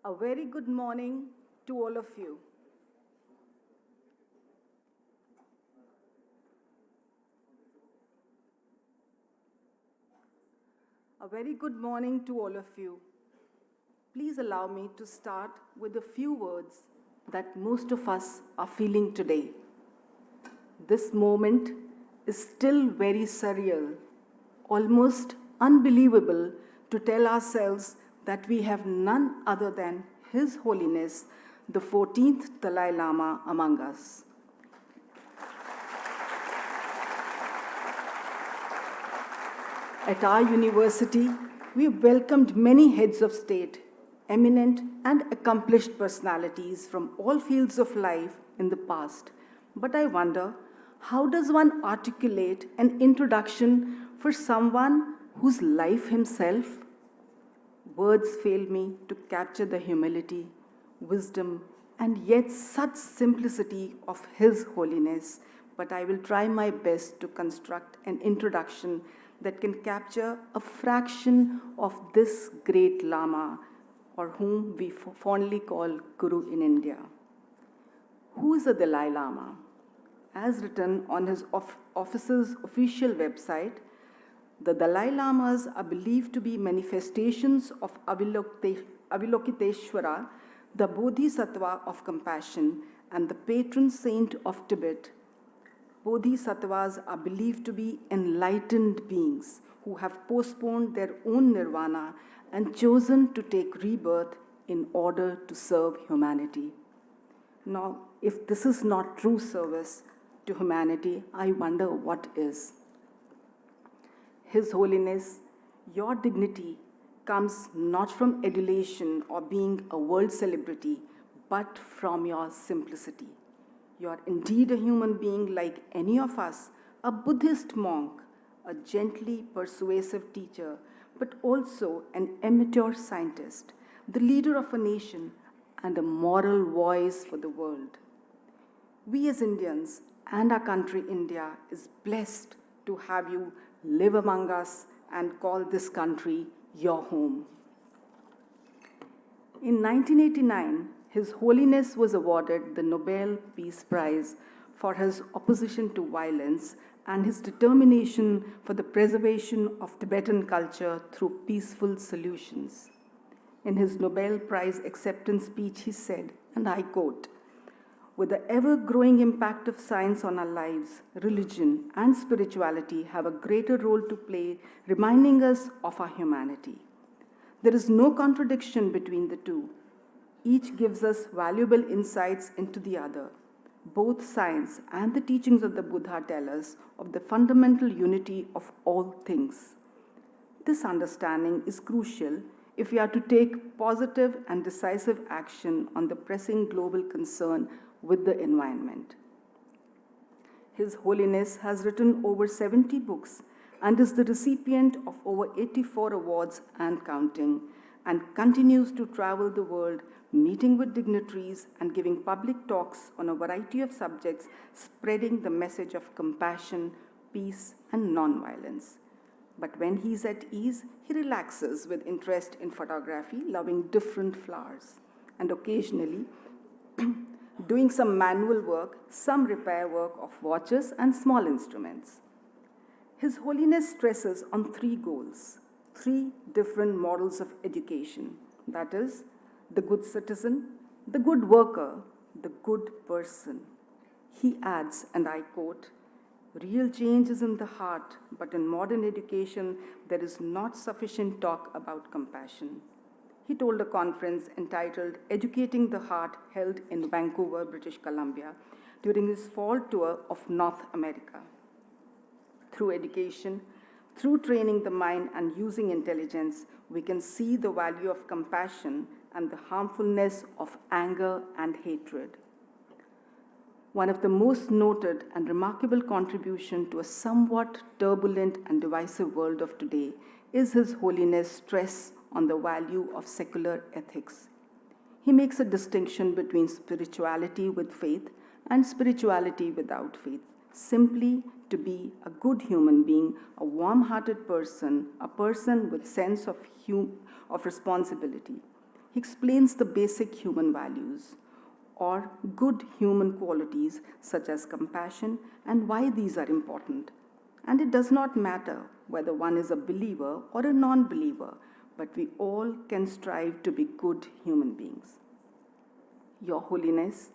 A very good morning to all of you. A very good morning to all of you. Please allow me to start with a few words that most of us are feeling today. This moment is still very surreal, almost unbelievable to tell ourselves that we have none other than His Holiness, the 14th Dalai Lama, among us. At our university, we welcomed many heads of state, eminent and accomplished personalities from all fields of life in the past. But I wonder, how does one articulate an introduction for someone whose life himself? Words fail me to capture the humility, wisdom, and yet such simplicity of His Holiness, but I will try my best to construct an introduction that can capture a fraction of this great Lama, or whom we fondly call Guru in India. Who is the Dalai Lama? As written on his office's official website, the Dalai Lamas are believed to be manifestations of Avalokiteshvara, the Bodhisattva of compassion and the patron saint of Tibet. Bodhisattvas are believed to be enlightened beings who have postponed their own nirvana and chosen to take rebirth in order to serve humanity. Now, if this is not true service to humanity, I wonder what is. His Holiness, your dignity comes not from adulation or being a world celebrity, but from your simplicity. You are indeed a human being like any of us, a Buddhist monk, a gently persuasive teacher, but also an amateur scientist, the leader of a nation, and a moral voice for the world. We as Indians and our country, India, is blessed to have you live among us and call this country your home. In 1989, His Holiness was awarded the Nobel Peace Prize for his opposition to violence and his determination for the preservation of Tibetan culture through peaceful solutions. In his Nobel Prize acceptance speech, he said, and I quote, "With the ever-growing impact of science on our lives, religion and spirituality have a greater role to play, reminding us of our humanity. There is no contradiction between the two. Each gives us valuable insights into the other. Both science and the teachings of the Buddha tell us of the fundamental unity of all things. This understanding is crucial if we are to take positive and decisive action on the pressing global concern with the environment." His Holiness has written over 70 books and is the recipient of over 84 awards and counting, and continues to travel the world, meeting with dignitaries and giving public talks on a variety of subjects, spreading the message of compassion, peace, and nonviolence. But when he's at ease, he relaxes with interest in photography, loving different flowers, and occasionally doing some manual work, some repair work of watches and small instruments. His Holiness stresses on three goals, three different models of education, that is, the good citizen, the good worker, the good person. He adds, and I quote, "Real change is in the heart, but in modern education, there is not sufficient talk about compassion." He told a conference entitled Educating the Heart, held in Vancouver, British Columbia, during his fall tour of North America. Through education, through training the mind and using intelligence, we can see the value of compassion and the harmfulness of anger and hatred. One of the most noted and remarkable contributions to a somewhat turbulent and divisive world of today is His Holiness' stress on the value of secular ethics. He makes a distinction between spirituality with faith and spirituality without faith, simply to be a good human being, a warm-hearted person, a person with sense of responsibility. he explains the basic human values or good human qualities such as compassion and why these are important. And it does not matter whether one is a believer or a non believer, but we all can strive to be good human beings. Your Holiness,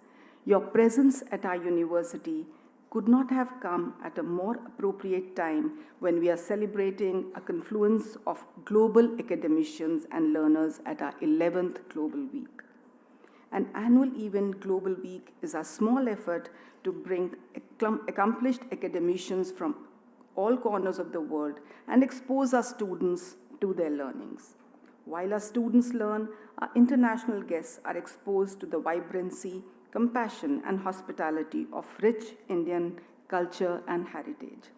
your presence at our university could not have come at a more appropriate time when we are celebrating a confluence of global academicians and learners at our 11th Global Week. An annual event, Global Week, is a small effort to bring accomplished academicians from all corners of the world and expose our students to their learnings. While our students learn, our international guests are exposed to the vibrancy, compassion, and hospitality of rich Indian culture and heritage.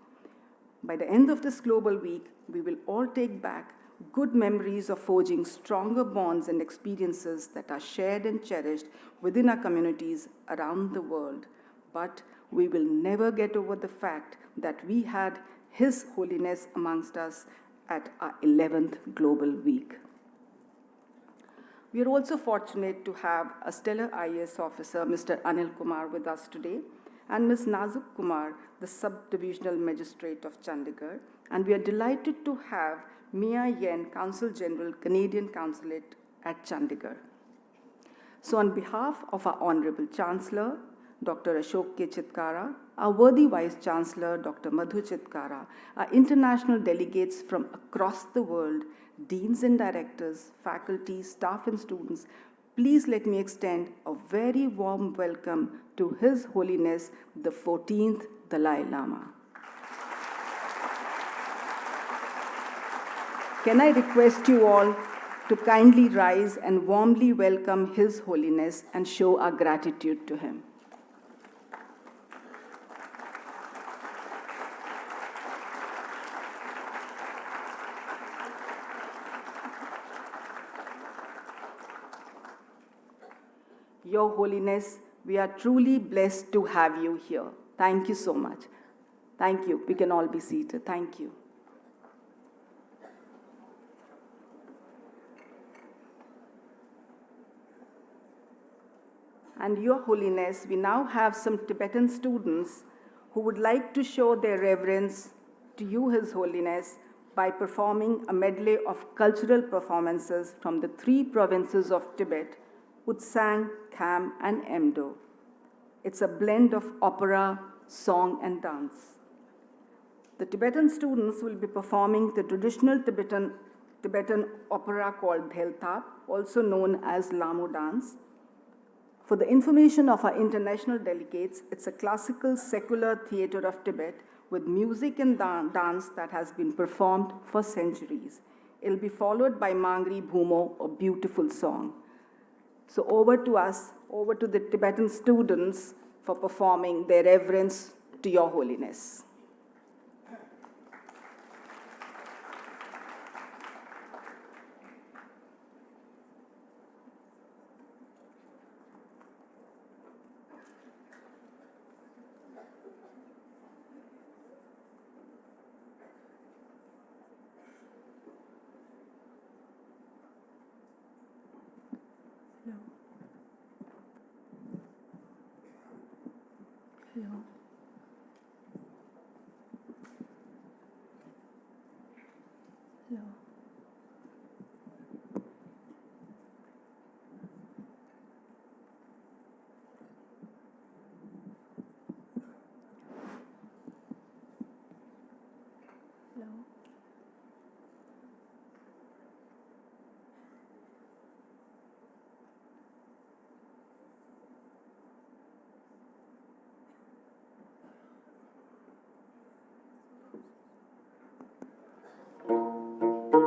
By the end of this Global Week, we will all take back good memories of forging stronger bonds and experiences that are shared and cherished within our communities around the world. But we will never get over the fact that we had His Holiness amongst us at our 11th Global Week. We are also fortunate to have a stellar IAS officer, Mr. Anil Kumar, with us today, and Ms. Nazuk Kumar, the Sub-Divisional Magistrate of Chandigarh. And we are delighted to have Mia Yen, Consul General, Canadian Consulate at Chandigarh. So on behalf of our Honorable Chancellor, Dr. Ashok K. Chitkara, our worthy Vice Chancellor, Dr. Madhu Chitkara, our international delegates from across the world, deans and directors, faculty, staff and students, please let me extend a very warm welcome to His Holiness, the 14th Dalai Lama. Can I request you all to kindly rise and warmly welcome His Holiness and show our gratitude to him. Your Holiness, we are truly blessed to have you here. Thank you so much. Thank you. We can all be seated. Thank you. And Your Holiness, we now have some Tibetan students who would like to show their reverence to you, His Holiness, by performing a medley of cultural performances from the 3 provinces of Tibet, Utsang, Kham, and Emdo. It's a blend of opera, song, and dance. The Tibetan students will be performing the traditional Tibetan opera called Dheltap, also known as Lamo dance. For the information of our international delegates, it's a classical secular theater of Tibet with music and dance that has been performed for centuries. It'll be followed by Mangri Bhumo, a beautiful song. So over to us, over to the Tibetan students for performing their reverence to Your Holiness. Hello. Hello. Hello.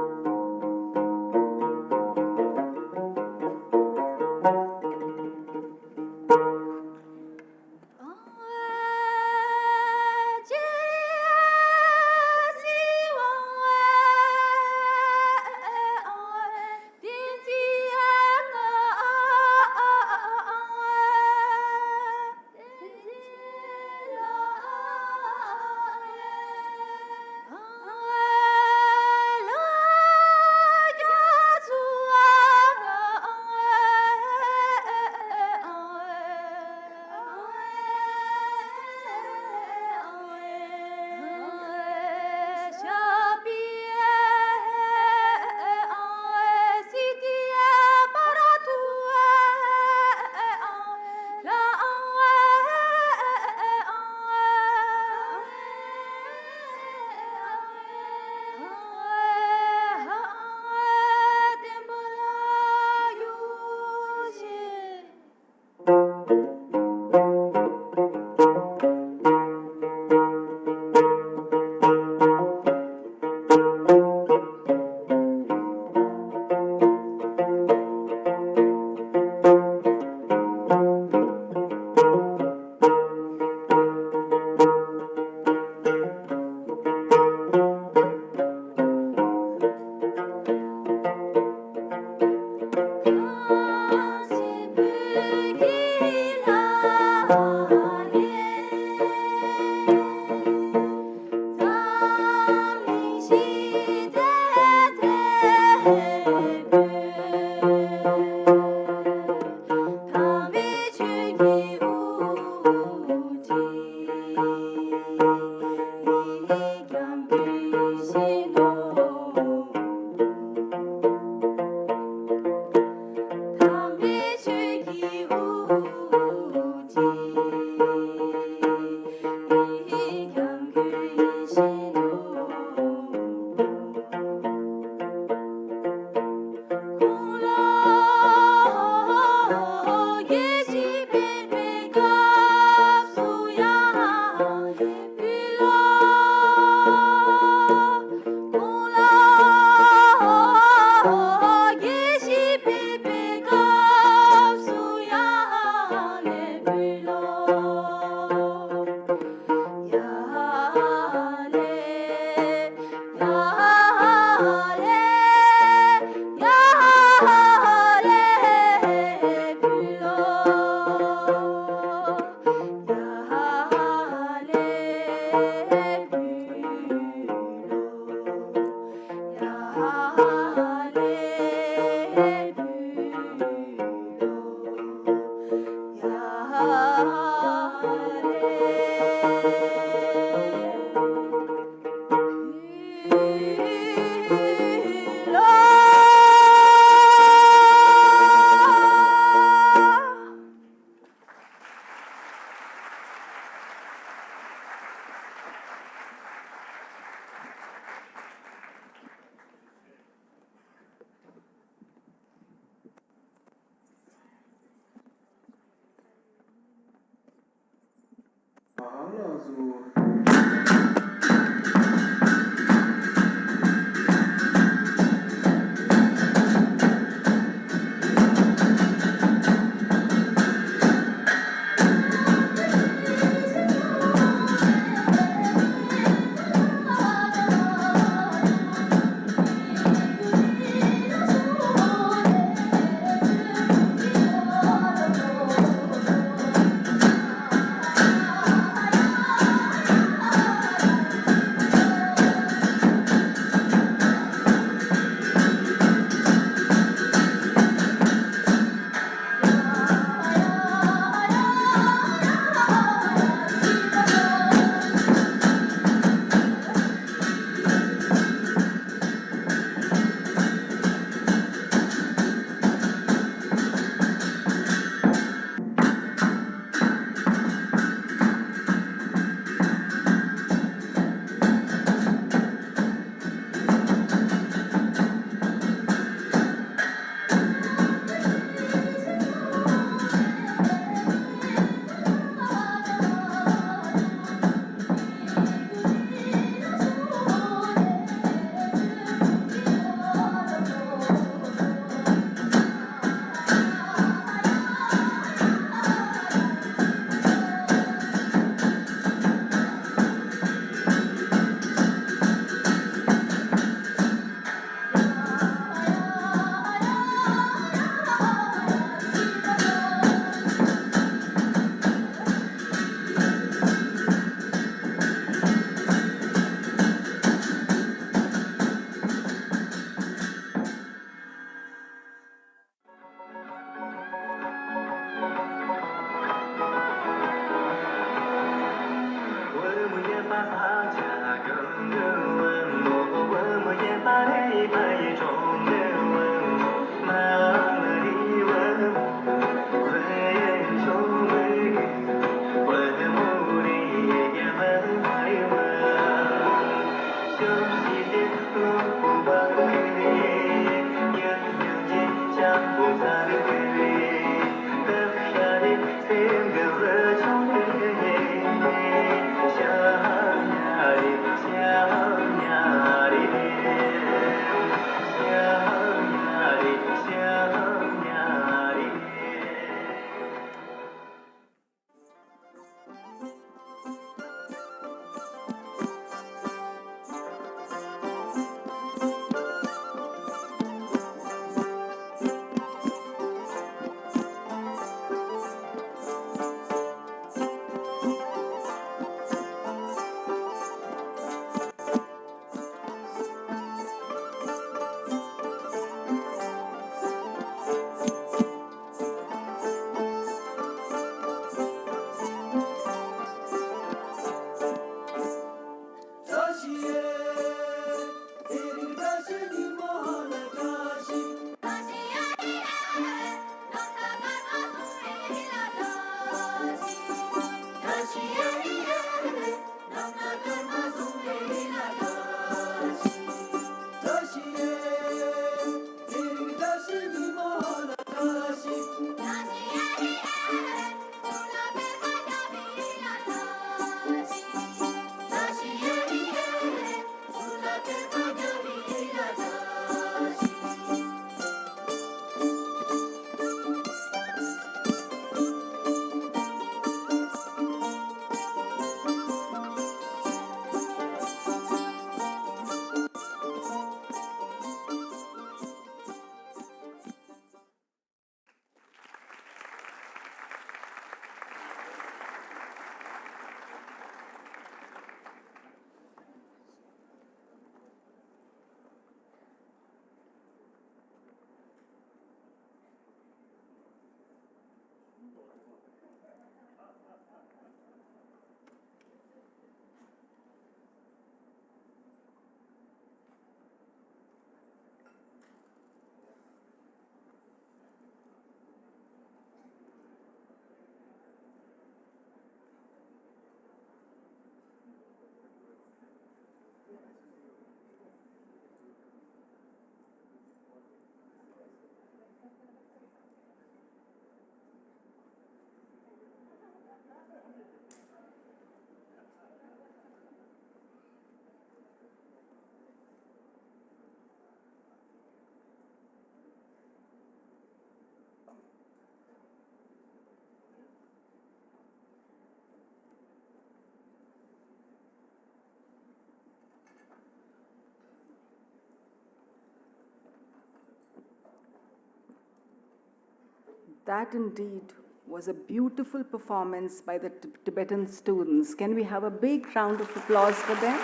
That indeed was a beautiful performance by the Tibetan students. Can we have a big round of applause for them?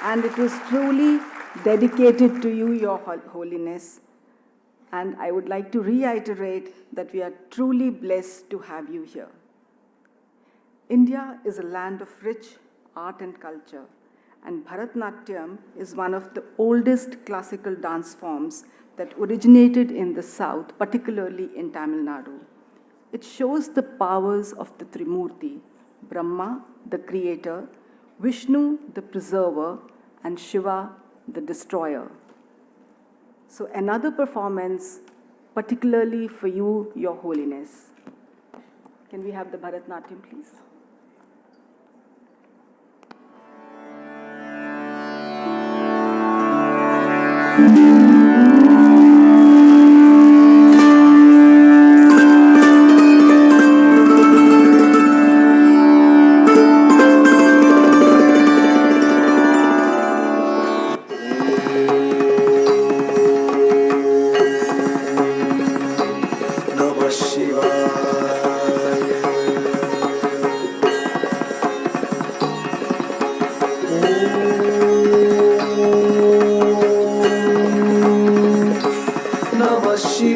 And it was truly dedicated to you, Your Holiness. And I would like to reiterate that we are truly blessed to have you here. India is a land of rich art and culture, and Bharatanatyam is one of the oldest classical dance forms that originated in the south, particularly in Tamil Nadu. It shows the powers of the Trimurti, Brahma, the creator, Vishnu, the preserver, and Shiva, the destroyer. So another performance, particularly for you, Your Holiness. Can we have the Bharatanatyam, please? Shiva.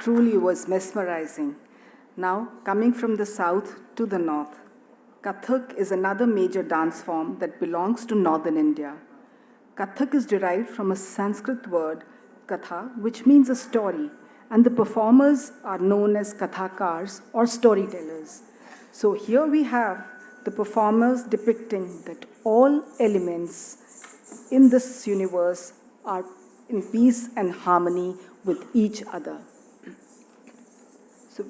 truly was mesmerizing. Now, coming from the south to the north, Kathak is another major dance form that belongs to northern India. Kathak is derived from a Sanskrit word, katha, which means a story, and the performers are known as kathakars or storytellers. So here we have the performers depicting that all elements in this universe are in peace and harmony with each other. So,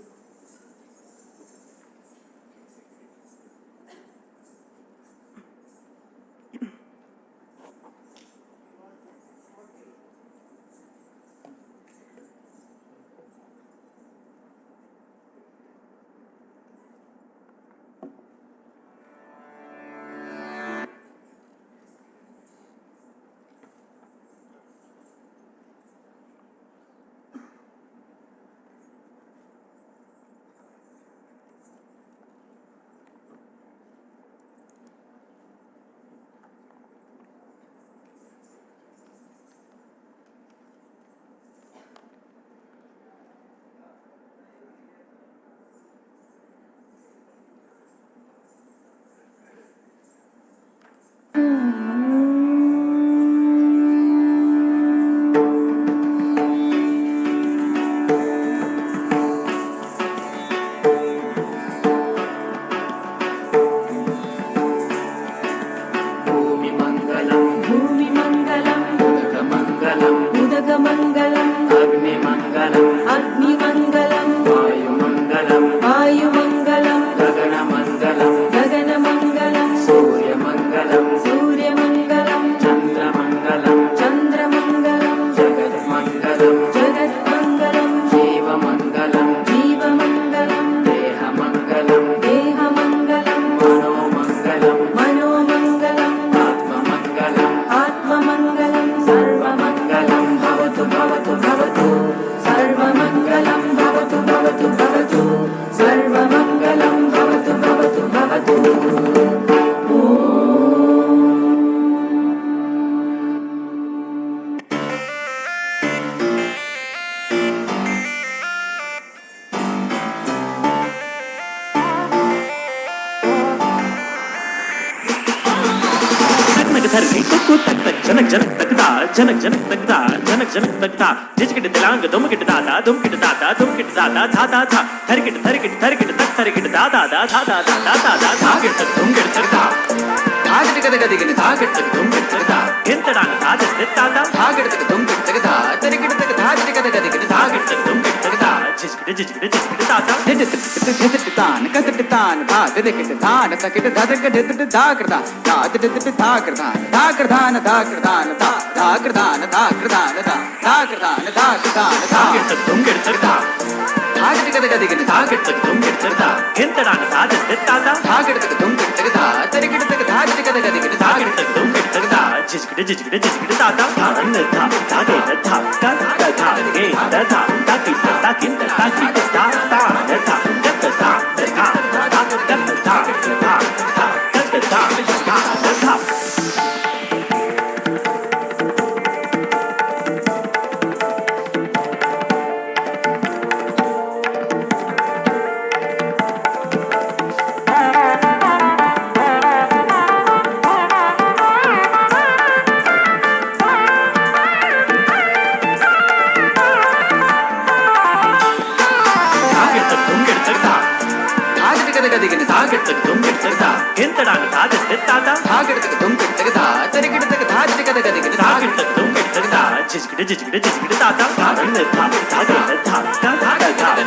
जनक जनक तकदा जनक जनक तकदा जनक जनक तकदा जिजकिट दिलांग दुमकिट दादा दुमकिट दादा दुमकिट दादा धा धा धा थरकिट थरकिट थरकिट तक थरकिट दादा दा धा धा धा धा धा धा धाकिट तक दुमकिट तकदा धाकिट कद कदिगिन धाकिट तक दुमकिट तकदा गिंतडान धाजस दित्तादा धाकिट तक दुमकिट तकदा थरकिट तक धाकिट कद कदिगिन धाकिट तक दुमकिट तकदा जिजकिट जिजकिट जिजकिट दादा दिट तिट तिट तान कदट तान धा दिकिट धान तकिट धदक दिट धाकरदा धा दिट दिट धाकरदान धाकरदान धाकरदान धा धाकरदान धाकरदान धा धाकरदान धाकरदान धाकिट तक दुमकिट तकदा धाकिट कद कदिगिन धाकिट तक दुमकिट तकदा गिंतडान धाजस दित्तादा धाकिट तक दुमकिट तकदा थरकिट तक धाकिट कद कदिगिन धाकिट तक दुमकिट तकदा जिजकिट जिजकिट जिजकिट दादा धान धा धागे धा का धा गे धा धाकी धाकी धाकी धा धा धा गत धा धा धा गत धा धा गत धा धा धाकिट तक दुमकिट तकदा गिंतडान धाजस दित्तादा धाकिट तक दुमकिट तकदा थरकिट तक धाकिट कद कदिगिन धाकिट तक दुमकिट तकदा जिजकिट जिजकिट जिजकिट दादा धान धा धागे धा का धा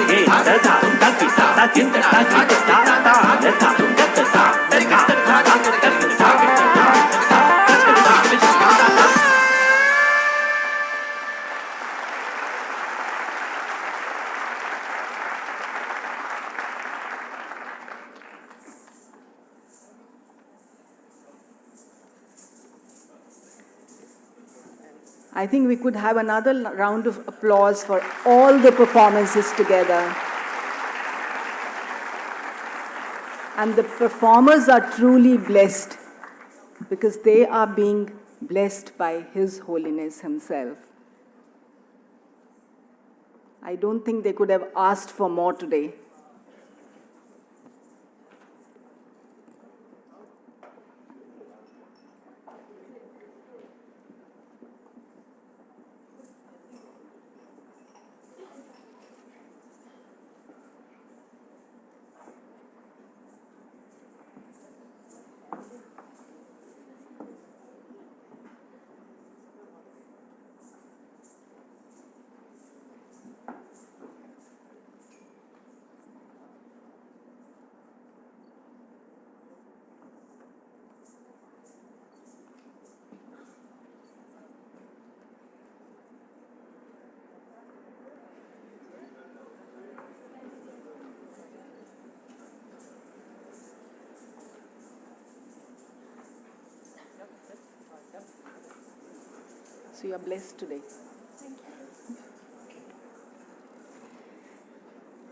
गे धा धाकी धाकी धाकी धा धा धा गत धा थरकिट तक धाकिट कद धाकिट धा I think we could have another round of applause for all the performances together. And the performers are truly blessed because they are being blessed by His Holiness Himself. I don't think they could have asked for more today. So you are blessed today.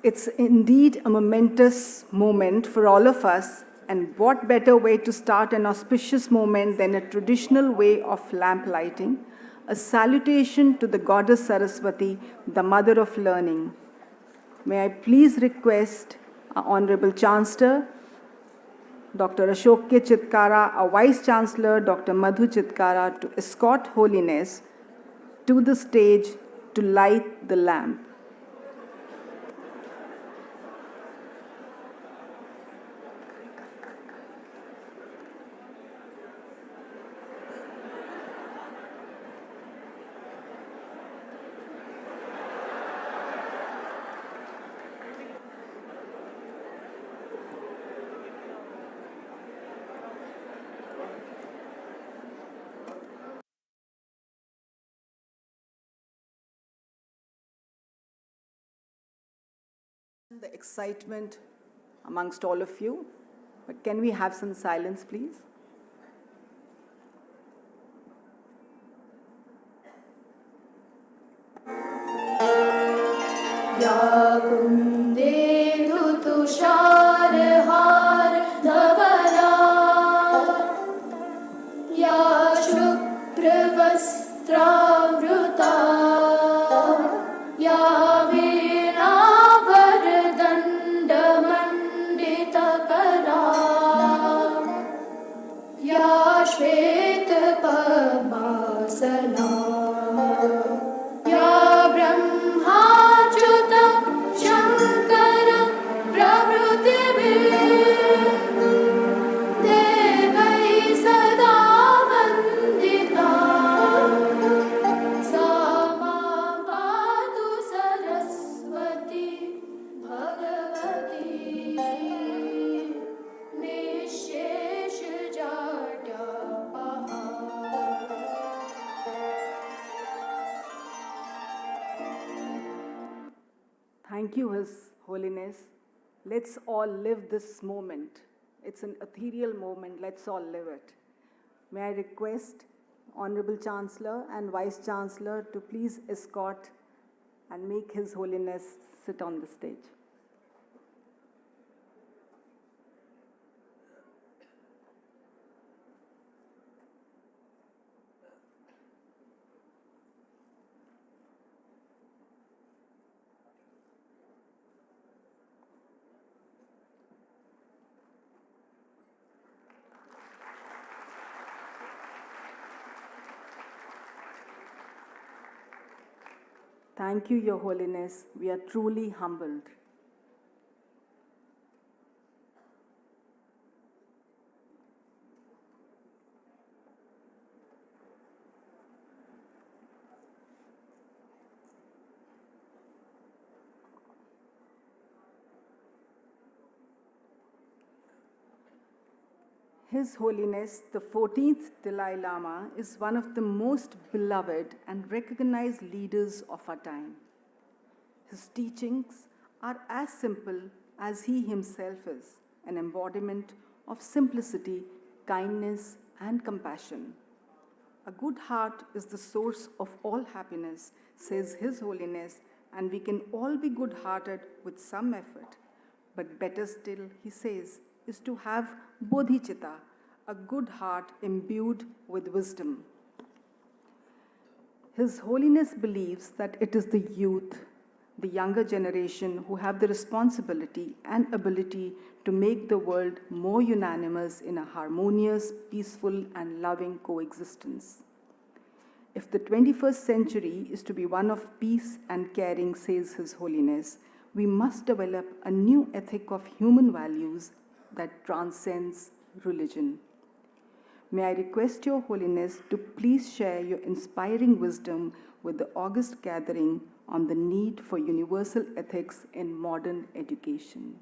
It's indeed a momentous moment for all of us, and what better way to start an auspicious moment than a traditional way of lamp lighting, a salutation to the goddess Saraswati, the mother of learning. May I please request our Honorable Chancellor, Dr. Ashok K. Chitkara, our Vice Chancellor, Dr. Madhu Chitkara, to escort Holiness to the stage to light the lamp. The excitement amongst all of you, but can we have some silence, please? या कुन्देन्दु तुषारहार धवला या शुभ्रवस्त्रावृता या वीणावरदण्डमण्डितकरा या श्वेतपद्मासना या ब्रह्माच्युत शङ्कर प्रभृतिभिः देवैः सदा वन्दिता सा मां पातु Saraswati Bhagwati निःशेषजाड्यापहा। Thank you, His Holiness. Let's all live this moment. It's an ethereal moment. Let's all live it. May I request Honorable Chancellor and Vice Chancellor to please escort and make His Holiness sit on the stage. Thank you, Your Holiness. We are truly humbled. His Holiness, the 14th Dalai Lama, is one of the most beloved and recognized leaders of our time. His teachings are as simple as he himself is, an embodiment of simplicity, kindness, and compassion. A good heart is the source of all happiness, says His Holiness, and we can all be good-hearted with some effort. But better still, he says, is to have bodhicitta, a good heart imbued with wisdom. His Holiness believes that it is the youth, the younger generation who have the responsibility and ability to make the world more unanimous in a harmonious, peaceful, and loving coexistence. If the 21st century is to be one of peace and caring, says His Holiness, we must develop a new ethic of human values that transcends religion. May I request Your Holiness to please share your inspiring wisdom with the august gathering on the need for universal ethics in modern education.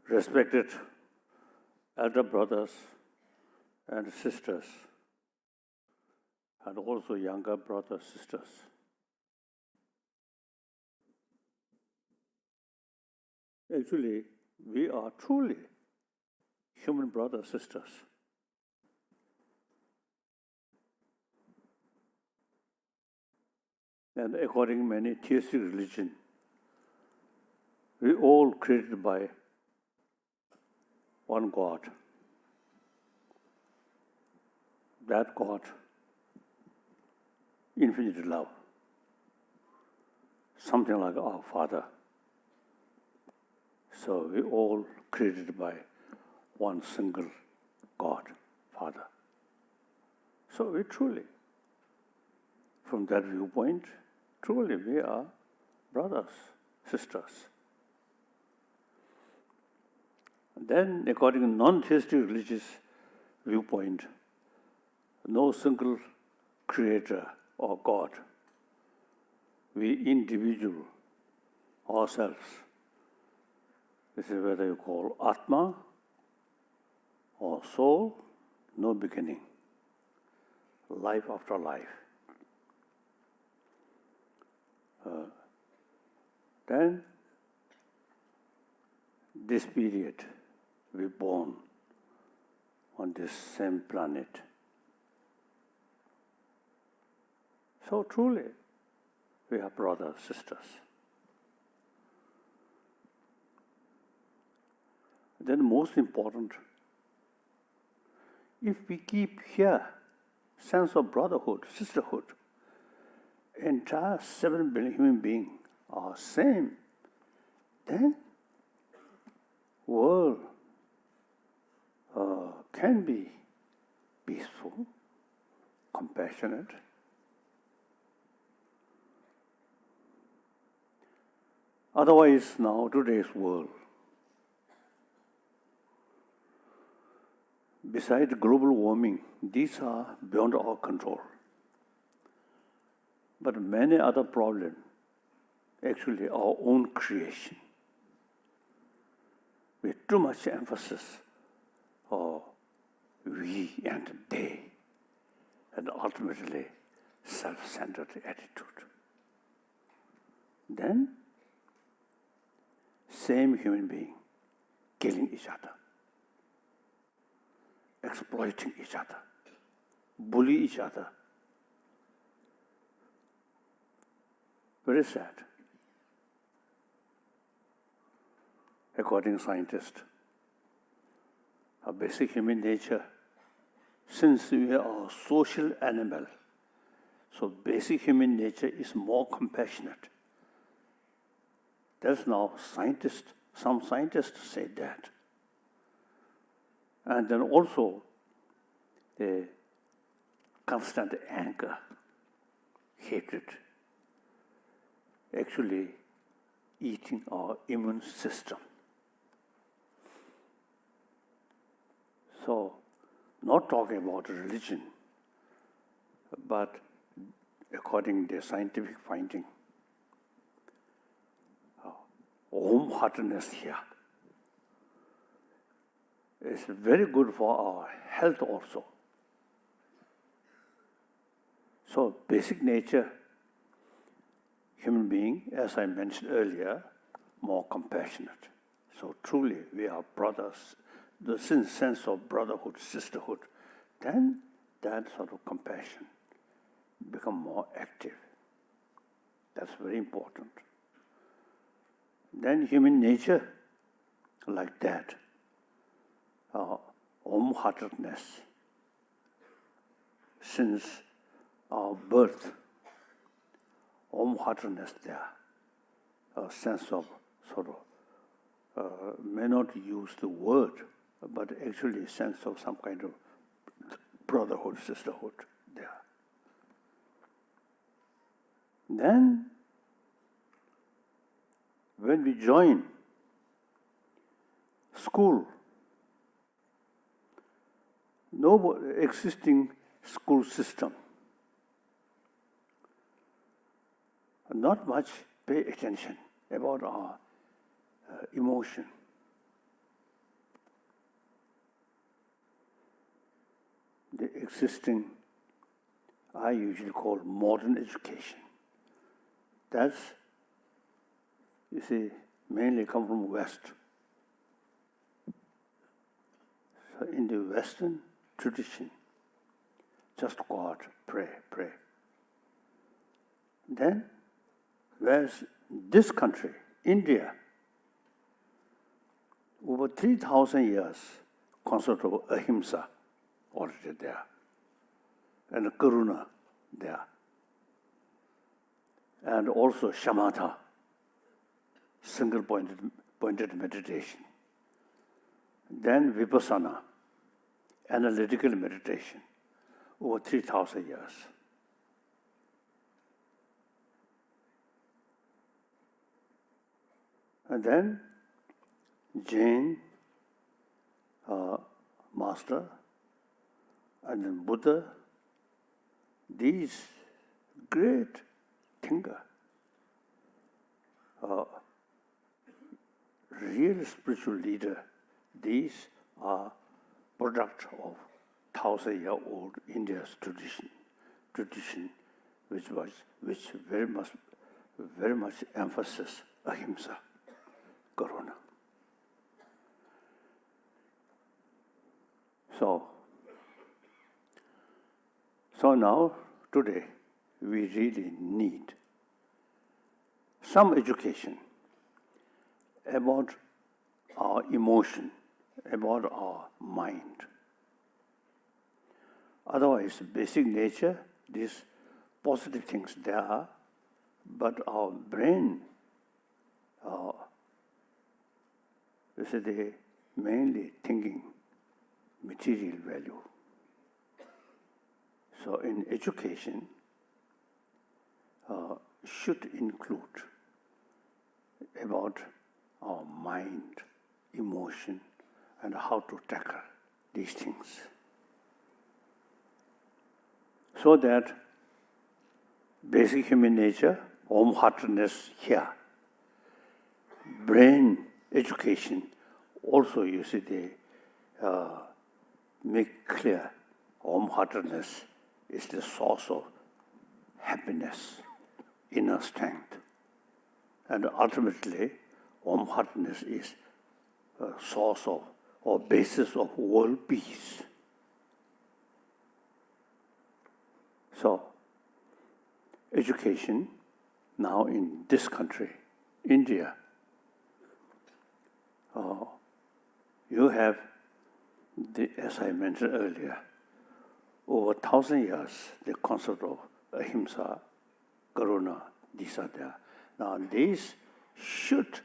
Respected elder brothers and sisters, and also younger brothers, sisters. Actually, we are truly human brothers, sisters. And according to many theistic religion, we all created by one God. That God, infinite love, something like our Father. So we all created by one single God, Father. So we truly, from that viewpoint, truly we are brothers, sisters. Then, according to non-theistic religious viewpoint, no single creator or God. We individual ourselves. This is whether you call Atma or soul, no beginning, life after life. Then, this period, we born on this same planet. So truly, we are brothers, sisters. Then most important, if we keep here sense of brotherhood, sisterhood, entire 7 billion human beings are same, then world can be peaceful, compassionate. Otherwise, now today's world, besides global warming, these are beyond our control. But many other problems, actually our own creation, with too much emphasis on we and they, and ultimately self-centered attitude. Then, same human being killing each other, exploiting each other, bully each other. Very sad. According to scientists, our basic human nature, since we are a social animal, so basic human nature is more compassionate. There's now scientists, some scientists say that. And then also the constant anger, hatred, actually eating our immune system. So, not talking about religion, but according to their scientific finding, wholeheartedness here is very good for our health also. So basic nature, human being, as I mentioned earlier, more compassionate. So truly we are brothers, the sense of brotherhood, sisterhood, then that sort of compassion become more active. That's very important. Then human nature, like that, wholeheartedness, since our birth, wholeheartedness there, a sense of sort of, may not use the word, but actually a sense of some kind of brotherhood, sisterhood there. Then, when we join school, no existing school system, not much pay attention about our emotion. The existing, I usually call modern education. That's, you see, mainly come from West. So in the Western tradition, just go out, pray, pray. Then, whereas this country, India, over 3,000 years, concept of ahimsa already there, and karuna there, and also shamatha, single-pointed meditation. Then vipassana, analytical meditation, over 3,000 years. And then Jain master, and then Buddha, these great thinker, real spiritual leader, these are product of 1,000-year-old India's tradition, which very much emphasis ahimsa, karuna. So now, today, we really need some education about our emotion, about our mind. Otherwise, basic nature, these positive things there are, but our brain, they mainly thinking material value. So in education, should include about our mind, emotion, and how to tackle these things. So that basic human nature, wholeheartedness here, brain education, also you see they make clear wholeheartedness is the source of happiness, inner strength. And ultimately, wholeheartedness is a source of or basis of world peace. So, education now in this country, India, you have, as I mentioned earlier, over 1,000 years, the concept of ahimsa, karuna, these are there. Now, these should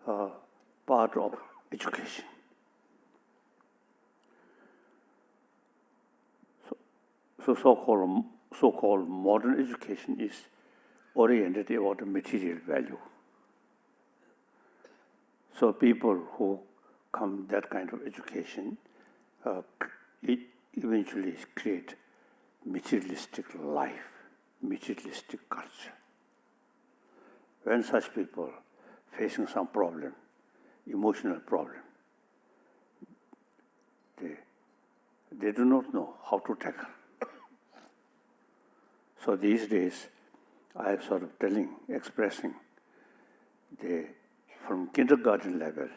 part of education. So so-called modern education is oriented about the material value. So people who come that kind of education, it eventually create materialistic life, materialistic culture. When such people facing some problem, emotional problem, they do not know how to tackle. So these days, I am sort of expressing, from kindergarten level,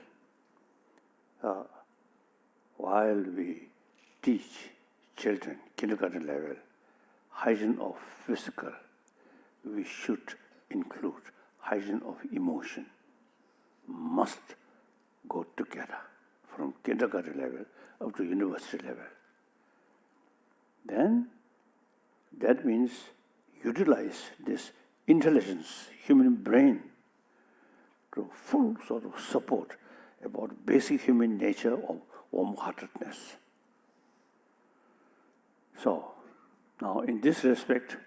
while we teach children, kindergarten level, hygiene of physical, we should include hygiene of emotion. Must go together from kindergarten level up to university level. Then that means utilize this intelligence, human brain, to full sort of support about basic human nature of warm-heartedness. So, now in this respect,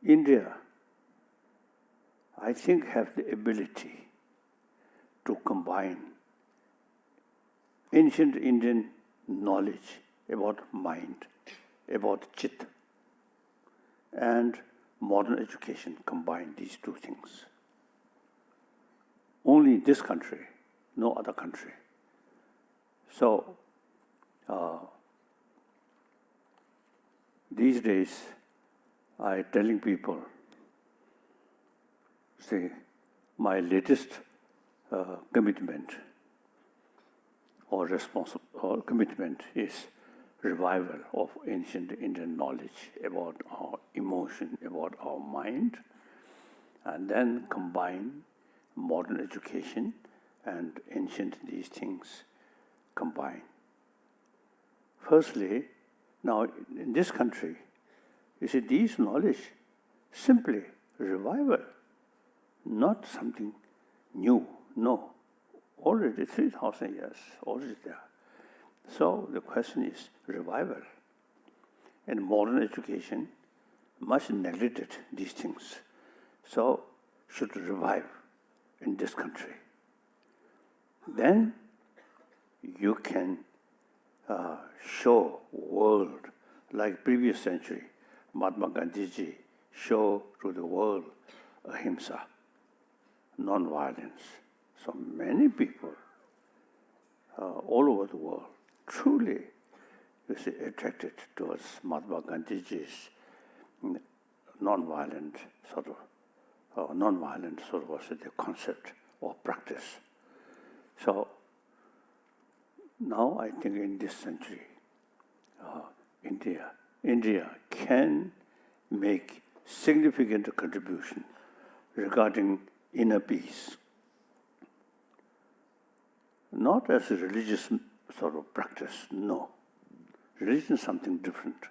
India, I think, have the ability to combine ancient Indian knowledge about mind, about chit, and modern education, combine these two things. Only this country, no other country. So, these days, I telling people, say, my latest commitment or commitment is revival of ancient Indian knowledge about our emotion, about our mind, and then combine modern education and ancient these things combine. Firstly, now in this country, you see, these knowledge simply revival, not something new, no. Already 3,000 years, already there. So the question is revival. And modern education much neglected these things. So should revive in this country. Then you can show world, like previous century, Mahatma Gandhiji show to the world ahimsa, non-violence. So many people all over the world truly, you see, attracted towards Mahatma Gandhiji's non-violent sort of was the concept or practice. So now I think in this century, India can make significant contribution regarding inner peace. Not as a religious sort of practice, no. Religion is something different.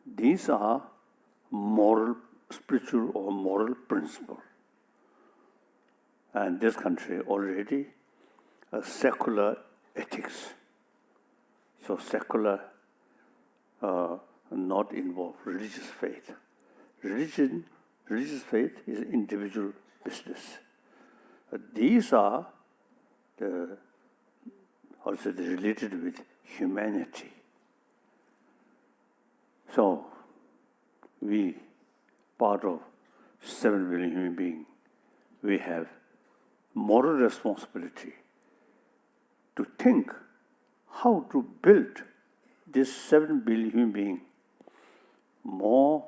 These are moral, spiritual or moral principle. And this country already a secular ethics. So secular, not involve religious faith. Religious faith is individual business. These are also related with humanity. So, we, part of 7 billion human beings, we have moral responsibility to think how to build this 7 billion human being more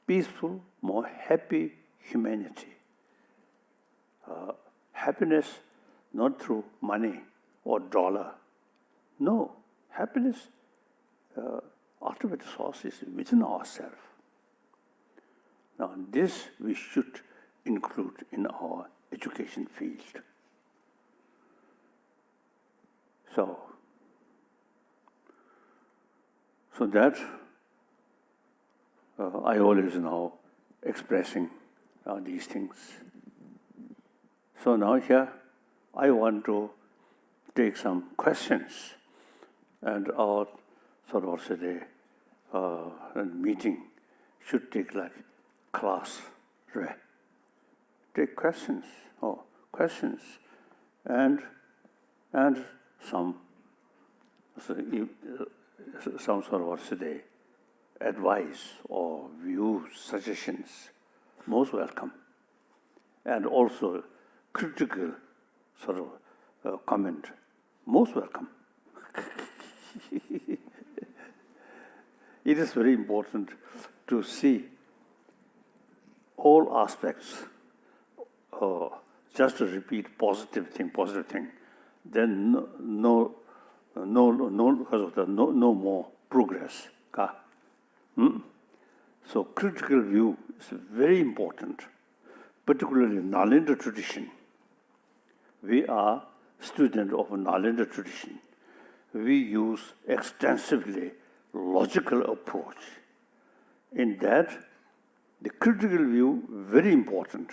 peaceful, more happy humanity. Happiness not through money or dollar. No, happiness, ultimate source is within ourselves. Now, this we should include in our education field. So that I always now expressing these things. So now here, I want to take some questions, and our sort of say meeting should take like class, right? Take questions, and some sort of today advice or views, suggestions, most welcome. And also critical sort of comment, most welcome. It is very important to see all aspects, just to repeat positive thing, then no more progress. So critical view is very important, particularly in Nalanda tradition. We are students of Nalanda tradition. We use extensively logical approach. In that, the critical view very important.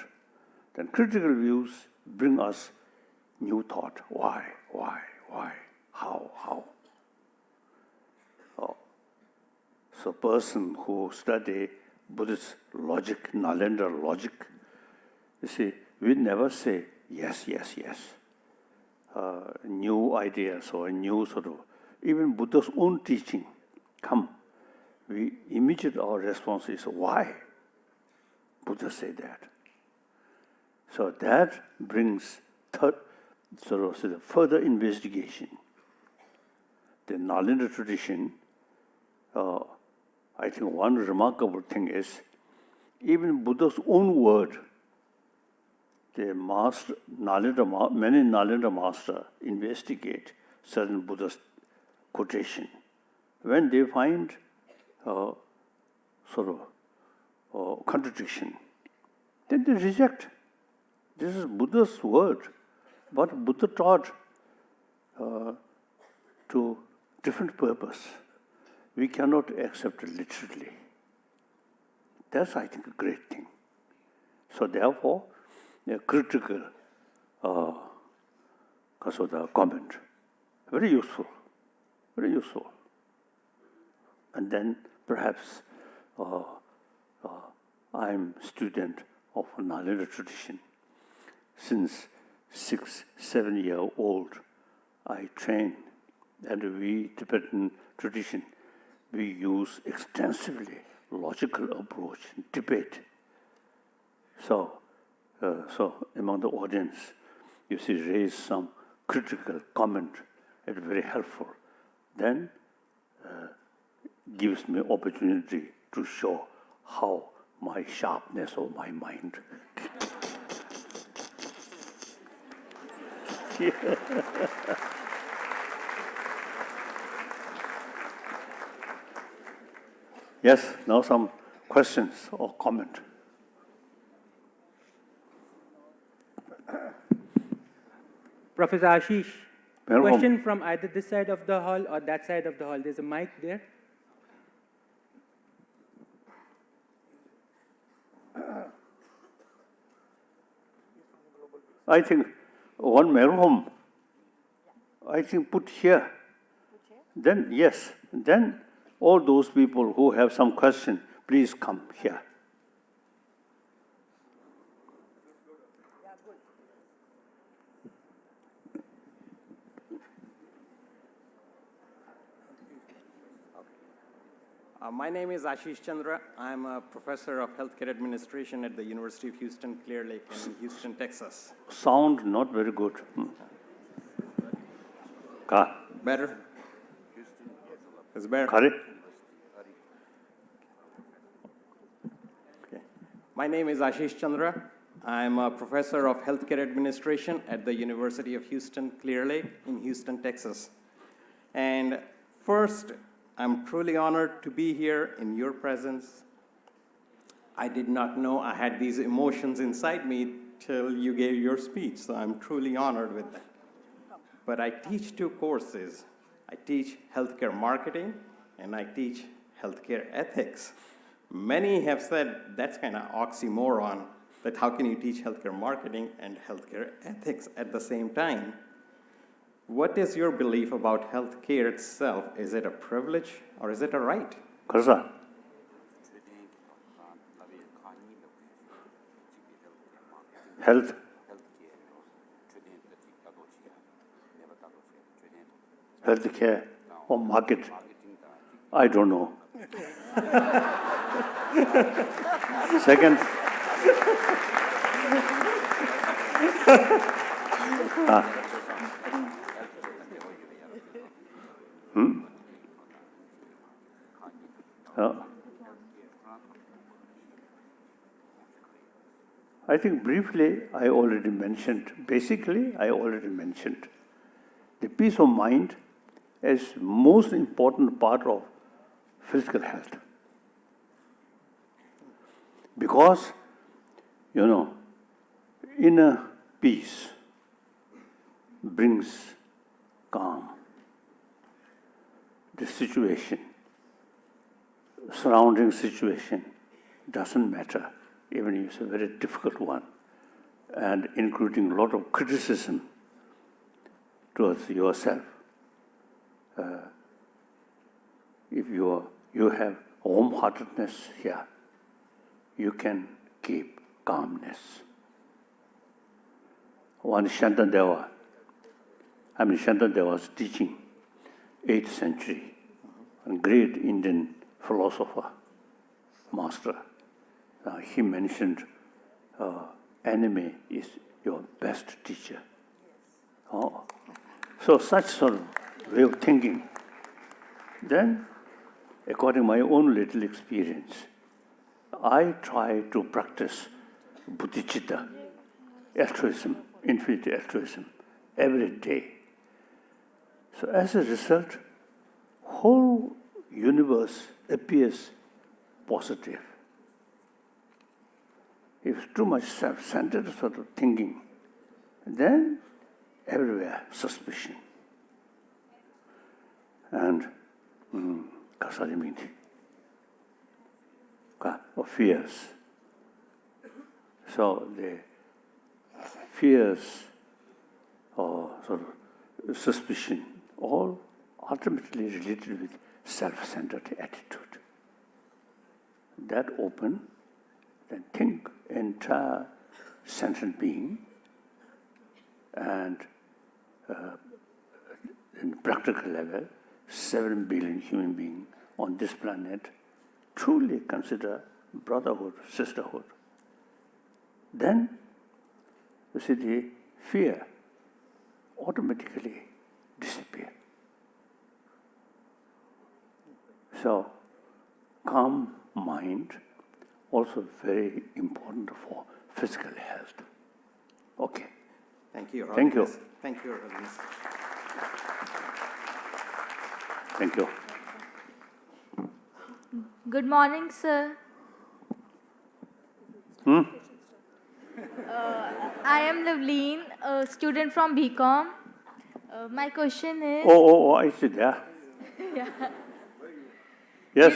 Then critical views bring us new thought. Why? How? So person who study Buddhist logic, Nalanda logic, you see, we never say yes. New ideas or new sort of, even Buddha's own teaching come. We immediate our response is why Buddha said that. So that brings further investigation. The Nalanda tradition, I think one remarkable thing is, even Buddha's own word, the master, many Nalanda masters investigate certain Buddhist quotation. When they find contradiction, then they reject. This is Buddha's word, but Buddha taught to different purpose. We cannot accept it literally. That's, I think, a great thing. So therefore, a critical comment, very useful. And then perhaps I'm student of Nalanda tradition. Since 6-7 years old, I train, and we Tibetan tradition, we use extensively logical approach, debate. So among the audience, you see, raise some critical comment, it's very helpful. Then gives me opportunity to show how my sharpness of my mind. Yes, now some questions or comment. Professor Ashish, Welcome. question from either this side of the hall or that side of the hall. There's a mic there. I think one Merhom, I think put here. Then, yes, then all those people who have some question, please come here. My name is Ashish Chandra. I'm a professor of healthcare administration at the University of Houston, Clear Lake in Houston, Texas. Sound not very good. Ka? Better? Is better? Kare? Okay. My name is Ashish Chandra. I'm a professor of healthcare administration at the University of Houston, Clear Lake in Houston, Texas. And first, I'm truly honored to be here in your presence. I did not know I had these emotions inside me till you gave your speech, so I'm truly honored with that. But I teach two courses. I teach healthcare marketing, and I teach healthcare ethics. Many have said that's kind of oxymoron, that how can you teach healthcare marketing and healthcare ethics at the same time? What is your belief about healthcare itself? Is it a privilege or is it a right? Karsa? Health? Healthcare or market? I don't know. Second, I think briefly I already mentioned, basically I already mentioned the peace of mind is most important part of physical health. Because, inner peace brings calm. The situation, surrounding situation doesn't matter, even if it's a very difficult one, and including a lot of criticism towards yourself. If you have warm-heartedness here, you can keep calmness. One Shantadeva was teaching 8th century, a great Indian philosopher, master. He mentioned enemy is your best teacher. Oh. So such sort of way of thinking. Then, according to my own little experience, I try to practice bodhicitta, altruism, infinite altruism, every day. So as a result, whole universe appears positive. If too much self-centered sort of thinking, then everywhere suspicion. And or fears. So the fears or sort of suspicion, all ultimately related with self-centered attitude. That open, then think entire sentient being, and in practical level, 7 billion human beings on this planet truly consider brotherhood, sisterhood. Then, you see, the fear automatically disappear. So, calm mind also very important for physical health. Okay. Thank you, Your Thank you. Holiness. Thank you, Your Holiness. Thank you. Good morning, sir. I am Lavleen, a student from BCom. My question is, I see there. Yes.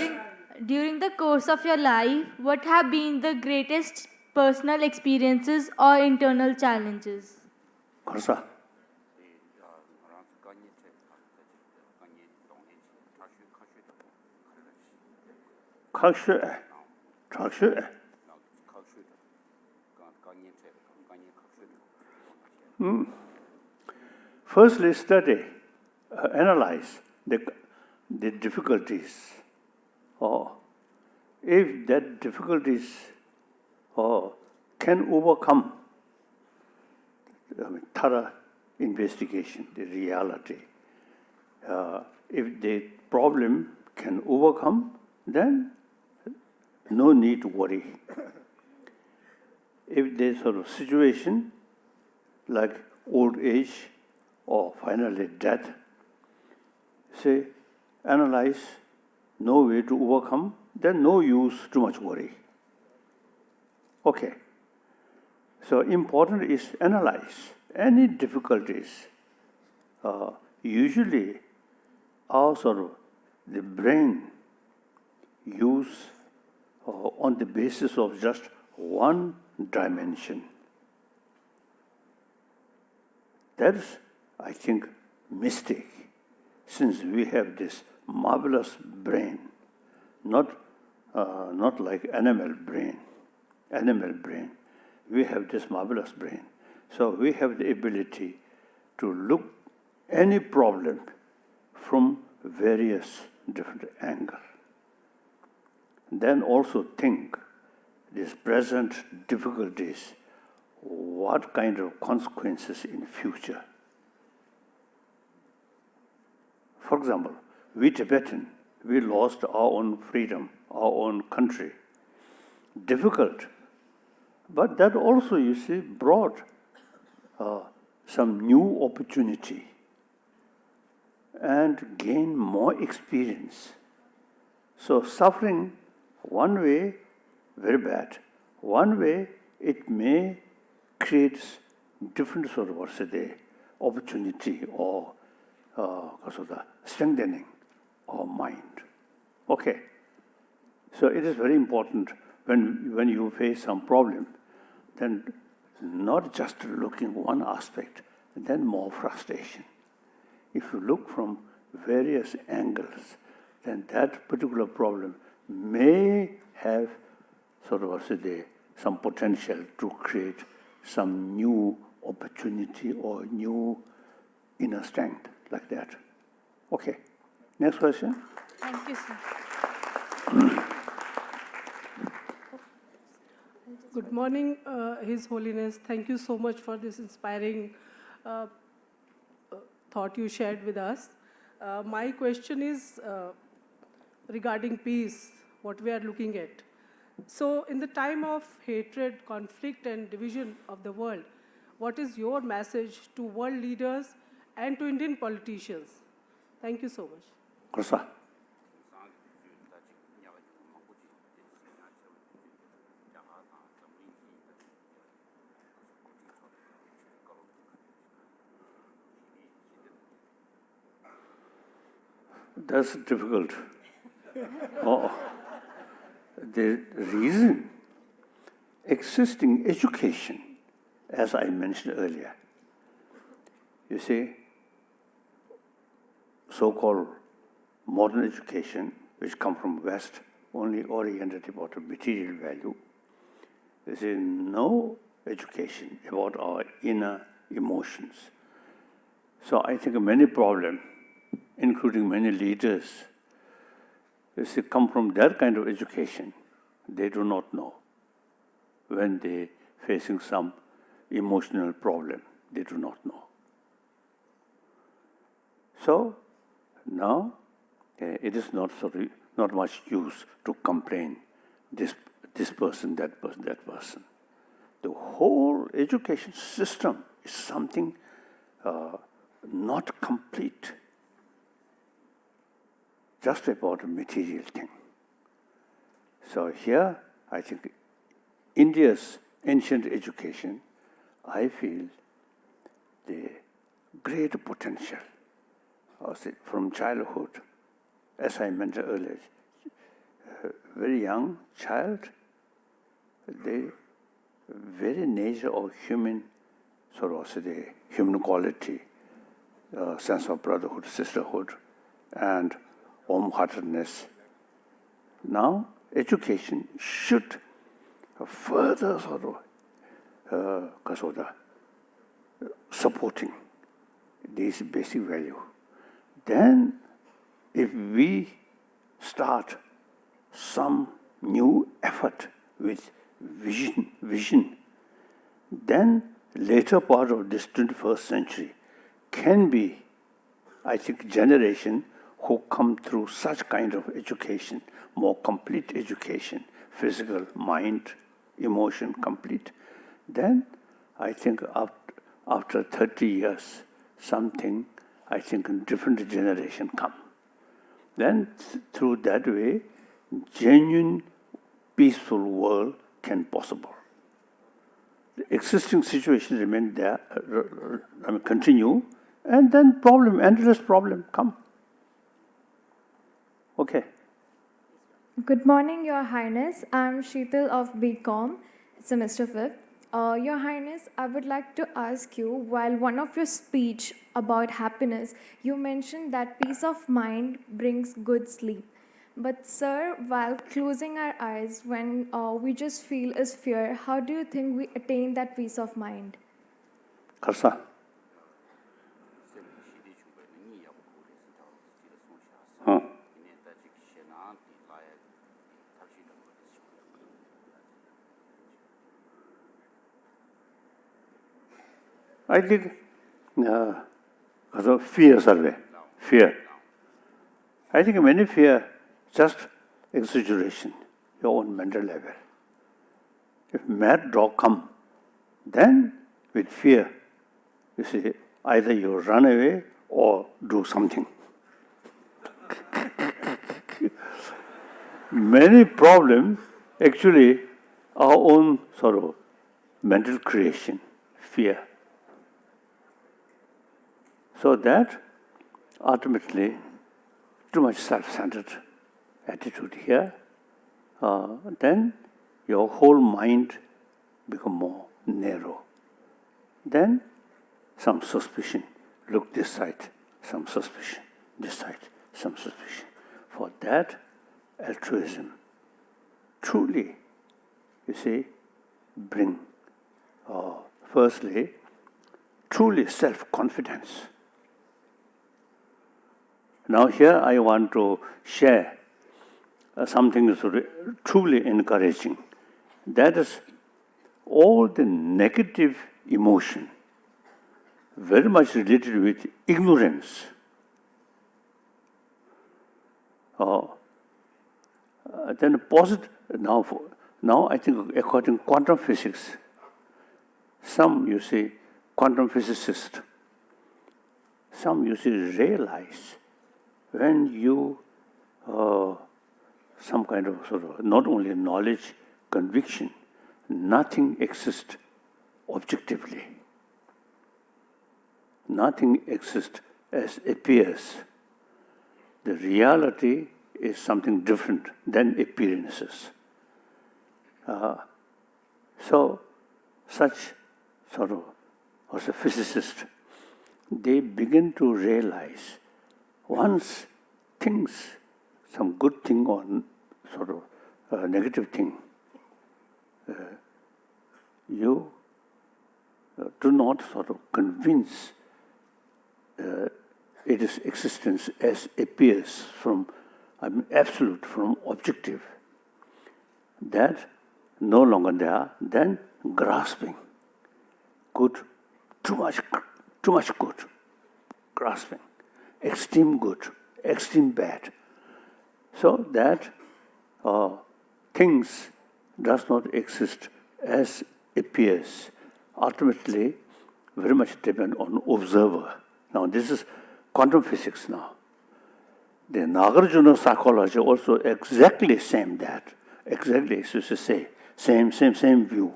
during the course of your life, what have been the greatest personal experiences or internal challenges? Karsa. Firstly, study, analyze the difficulties. If that difficulties can overcome, thorough investigation, the reality. If the problem can overcome, then no need to worry. If there's sort of situation like old age or finally death, say, analyze, no way to overcome, then no use too much worry. Okay. So important is analyze any difficulties. Usually, our sort of the brain use on the basis of just one dimension. That's, I think, mistake. Since we have this marvelous brain, not like animal brain. We have this marvelous brain. So we have the ability to look any problem from various different angles. then also think these present difficulties, what kind of consequences in future. For example, we Tibetan, we lost our own freedom, our own country. Difficult. But that also, you see, brought some new opportunity and gain more experience. So suffering, one way, very bad. One way, it may create different sort of, opportunity or strengthening our mind. Okay. So it is very important when you face some problem, then not just looking one aspect, then more frustration. If you look from various angles, then that particular problem may have some potential to create some new opportunity or new inner strength, like that. Okay. Next question. Thank you, sir. Good morning, His Holiness. Thank you so much for this inspiring thought you shared with us. My question is regarding peace, what we are looking at. So, in the time of hatred, conflict, and division of the world, what is your message to world leaders and to Indian politicians? Thank you so much. Krasa. That's difficult. The reason, existing education, as I mentioned earlier, you see, so-called modern education, which come from West, only oriented about material value. There is no education about our inner emotions. So I think many problems, including many leaders, they come from that kind of education. They do not know when they facing some emotional problem. They do not know. So now it is not much use to complain this person, that person, that person. The whole education system is something not complete, just about a material thing. So here, I think India's ancient education, I feel the great potential from childhood. As I mentioned earlier, very young child, the very nature of human, the human quality, sense of brotherhood, sisterhood, and warm-heartedness. Now, education should further supporting these basic value. Then, if we start some new effort with vision, then later part of this 21st century can be, I think, generation who come through such kind of education, more complete education, physical, mind, emotion complete. Then I think after 30 years, something, I think, a different generation come. Then through that way, genuine, peaceful world can possible. The existing situation remain there, continue, and then endless problem come. Okay. Good morning, Your Highness. I'm Sheetal of BCom, semester 5th. Your Highness, I would like to ask you, while one of your speech about happiness, you mentioned that peace of mind brings good sleep. But sir, while closing our eyes when we just feel is fear, how do you think we attain that peace of mind? Karsa. I think fear survey, fear. I think many fear just exaggeration, your own mental level. If mad dog come, then with fear, you see, either you run away or do something. Many problems actually our own sort of mental creation, fear. So that ultimately too much self-centered attitude here, then your whole mind become more narrow. Then some suspicion, look this side, some suspicion, this side, some suspicion. For that, altruism truly, you see, bring, firstly, truly self-confidence. Now here I want to share something truly encouraging. That is all the negative emotion, very much related with ignorance. Then positive, now I think according to quantum physics, some you see quantum physicists, some you see realize when you some kind of sort of not only knowledge, conviction, nothing exists objectively. Nothing exists as appears. The reality is something different than appearances. So, such sort of, as a physicist, they begin to realize once things, some good thing or sort of negative thing, you do not sort of convince its existence as appears from absolute, from objective. That no longer there, then grasping. Good, too much good, grasping. Extreme good, extreme bad. So that things does not exist as appears. Ultimately, very much depend on observer. Now this is quantum physics now. The Nagarjuna psychology also exactly same that. Exactly, so to say, same view.